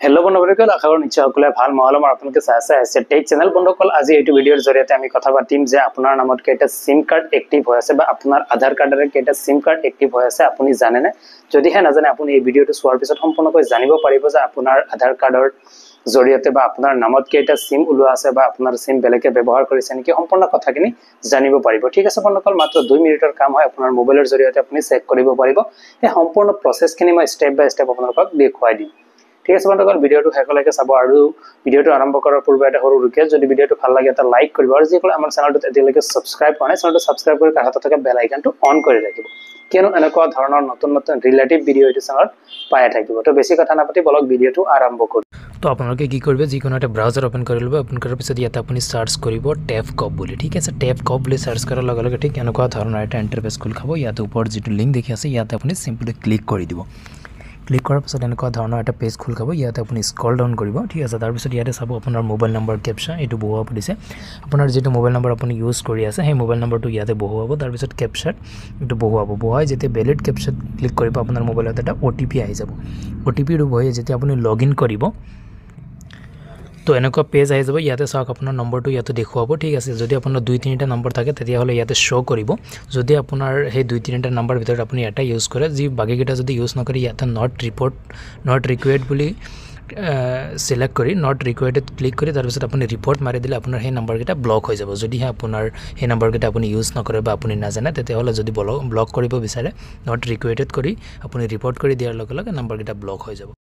Hello' বন্ধুসকল, আশা কৰোঁ নিশ্চয় সকলোৱে ভাল মহলম আৰু আপোনালোকে চাই আছে টেক চেনেল। বন্ধুসকল, আজি এইটো ভিডিঅ'ৰ জৰিয়তে আমি কথা পাতিম যে আপোনাৰ নামত কেইটা সিম কাৰ্ড এক্টিভ হৈ আছে বা আপোনাৰ আধাৰ কাৰ্ডৰে কেইটা সিম কাৰ্ড এক্টিভ হৈ আছে আপুনি জানেনে? যদিহে নাজানে আপুনি এই ভিডিঅ'টো চোৱাৰ পিছত সম্পূৰ্ণকৈ জানিব পাৰিব যে আপোনাৰ আধাৰ কাৰ্ডৰ জৰিয়তে বা আপোনাৰ নামত কেইটা সিম ওলোৱা আছে বা আপোনাৰ সিম বেলেগে ব্যৱহাৰ কৰিছে নেকি, সম্পূৰ্ণ কথাখিনি জানিব পাৰিব। ঠিক আছে বন্ধুসকল, মাত্ৰ 2 মিনিটৰ কাম হয়, আপোনাৰ মোবাইলৰ জৰিয়তে আপুনি চেক কৰিব পাৰিব। এই সম্পূৰ্ণ প্ৰচেছখিনি মই ষ্টেপ বাই ষ্টেপ আপোনালোকক দেখুৱাই দিম। ঠিক আছে বন্ধুসকল, ভিডিঅ'টো শেষলৈকে চাব আৰু ভিডিঅ'টো আৰম্ভ কৰাৰ পূৰ্বে এটা সৰু ৰিকুৱেষ্ট, যদি ভিডিঅ'টো ভাল লাগে এটা লাইক কৰিব আৰু যিসকলে আমাৰ চেনেলটো এতিয়ালৈকে ছাবস্ক্ৰাইব কৰা নাই চেনেলটো ছাবস্ক্ৰাইব কৰি কাষতে থকা বেল আইকনটো অন কৰি ৰাখিব, কিয়নো এনেকুৱা ধৰণৰ নতুন নতুন ৰিলেটিভ ভিডিঅ' এইটো চেনেলত পাই থাকিব। তো বেছি কথা নাপাতি বলক ভিডিঅ'টো আৰম্ভ কৰোঁ। তো আপোনালোকে কি কৰিব, যিকোনো এটা ব্ৰাউজাৰ ওপেন কৰি ল'ব। ওপেন কৰাৰ পিছত ইয়াতে আপুনি সাৰ্চ কৰিব টেপকপ বুলি। ঠিক আছে, টেপকপ বুলি সাৰ্চ কৰাৰ লগে লগে ঠিক এনেকুৱা ধৰণৰ এটা ইণ্টাৰফেচ খোল খাব। ইয়াতে ওপৰত যিটো লিংক দেখি আছে ইয়াতে আপুনি চিম্পলি ক্লিক কৰি দিব। ক্লিক কৰাৰ পিছত এনেকুৱা ধৰণৰ এটা পেজ খোল খাব। ইয়াতে আপুনি স্ক্ৰল ডাউন কৰিব। ঠিক আছে, তাৰপিছত ইয়াতে চাব আপোনাৰ মোবাইল নম্বৰ কেপচা এইটো বহুৱাব দিছে। আপোনাৰ যিটো মোবাইল নম্বৰ আপুনি ইউজ কৰি আছে সেই মোবাইল নম্বৰটো ইয়াতে বহুৱাব। তাৰপিছত কেপচাত এইটো বহুৱাব। বহুৱাই যেতিয়া ভেলিড কেপচাত ক্লিক কৰিব আপোনাৰ মোবাইলত এটা OTP আহি যাব। OTPটো বহি যেতিয়া আপুনি লগ ইন কৰিব তো এনেকুৱা পেজ আহি যাব। ইয়াতে চাওক আপোনাৰ নম্বৰটো ইয়াতে দেখুৱাব। ঠিক আছে, যদি আপোনাৰ 2-3টা নম্বৰ থাকে তেতিয়াহ'লে ইয়াতে শ্ব' কৰিব। যদি আপোনাৰ সেই 2-3টা নম্বৰ ভিতৰত আপুনি এটা ইউজ কৰে, যি বাকীকেইটা যদি ইউজ নকৰে ইয়াতে নট ৰিকুৱাৰ্ড বুলি চিলেক্ট কৰি নট ৰিকুৱাৰ্ডত ক্লিক কৰি তাৰপিছত আপুনি ৰিপৰ্ট মাৰি দিলে আপোনাৰ সেই নম্বৰকেইটা ব্লক হৈ যাব। যদিহে আপোনাৰ সেই নম্বৰকেইটা আপুনি ইউজ নকৰে বা আপুনি নাজানে তেতিয়াহ'লে যদি ব্লক কৰিব বিচাৰে নট ৰিকুৱাৰ্ডত কৰি আপুনি ৰিপৰ্ট কৰি দিয়াৰ লগে লগে নম্বৰকেইটা ব্লক হৈ যাব।